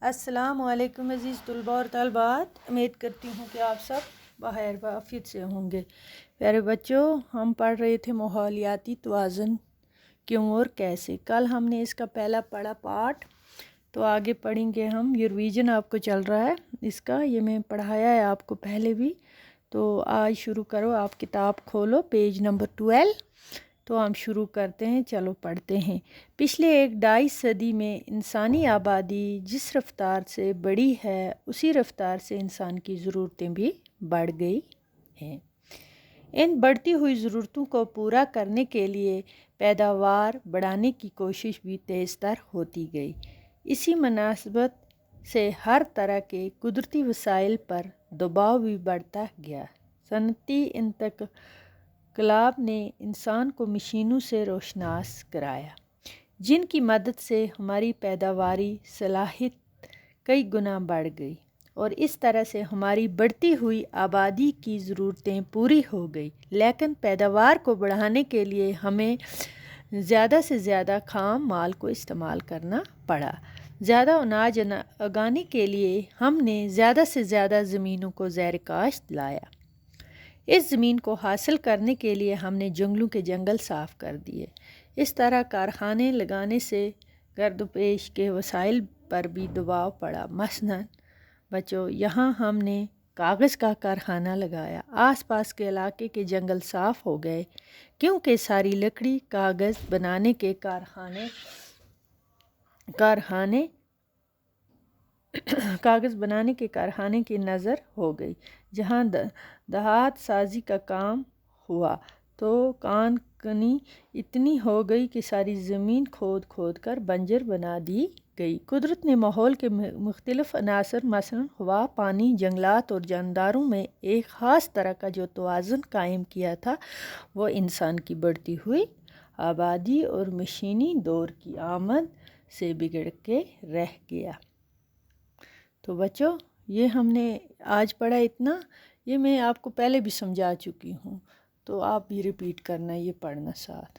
السلام علیکم عزیز طلباء اور طالبات، امید کرتی ہوں کہ آپ سب بخیر وعافیت سے ہوں گے۔ پیارے بچوں، ہم پڑھ رہے تھے ماحولیاتی توازن کیوں اور کیسے۔ کل ہم نے اس کا پہلا پڑھا پارٹ، تو آگے پڑھیں گے ہم۔ یہ ریویژن آپ کو چل رہا ہے اس کا، یہ میں پڑھایا ہے آپ کو پہلے بھی۔ تو آج شروع کرو، آپ کتاب کھولو پیج نمبر 12۔ تو ہم شروع کرتے ہیں، چلو پڑھتے ہیں۔ پچھلے 1.5 صدی میں انسانی آبادی جس رفتار سے بڑھی ہے، اسی رفتار سے انسان کی ضرورتیں بھی بڑھ گئی ہیں۔ ان بڑھتی ہوئی ضرورتوں کو پورا کرنے کے لیے پیداوار بڑھانے کی کوشش بھی تیز تر ہوتی گئی۔ اسی مناسبت سے ہر طرح کے قدرتی وسائل پر دباؤ بھی بڑھتا گیا۔ صنعتی انقلاب نے انسان کو مشینوں سے روشناس کرایا، جن کی مدد سے ہماری پیداواری صلاحیت کئی گنا بڑھ گئی، اور اس طرح سے ہماری بڑھتی ہوئی آبادی کی ضرورتیں پوری ہو گئی۔ لیکن پیداوار کو بڑھانے کے لیے ہمیں زیادہ سے زیادہ خام مال کو استعمال کرنا پڑا۔ زیادہ اناج اگانے کے لیے ہم نے زیادہ سے زیادہ زمینوں کو زیر کاشت لایا۔ اس زمین کو حاصل کرنے کے لیے ہم نے جنگلوں کے جنگل صاف کر دیے۔ اس طرح کارخانے لگانے سے گردوپیش کے وسائل پر بھی دباؤ پڑا۔ مثلاً بچوں، یہاں ہم نے کاغذ کا کارخانہ لگایا، آس پاس کے علاقے کے جنگل صاف ہو گئے، کیونکہ ساری لکڑی کاغذ بنانے کے کارخانے کی نظر ہو گئی۔ جہاں دیہات سازی کا کام ہوا تو کان کنی اتنی ہو گئی کہ ساری زمین کھود کر بنجر بنا دی گئی۔ قدرت نے ماحول کے مختلف عناصر مثلاً ہوا، پانی، جنگلات اور جانداروں میں ایک خاص طرح کا جو توازن قائم کیا تھا، وہ انسان کی بڑھتی ہوئی آبادی اور مشینی دور کی آمد سے بگڑ کے رہ گیا۔ تو بچوں، یہ ہم نے آج پڑھا اتنا، یہ میں آپ کو پہلے بھی سمجھا چکی ہوں، تو آپ بھی ریپیٹ کرنا، یہ پڑھنا ساتھ۔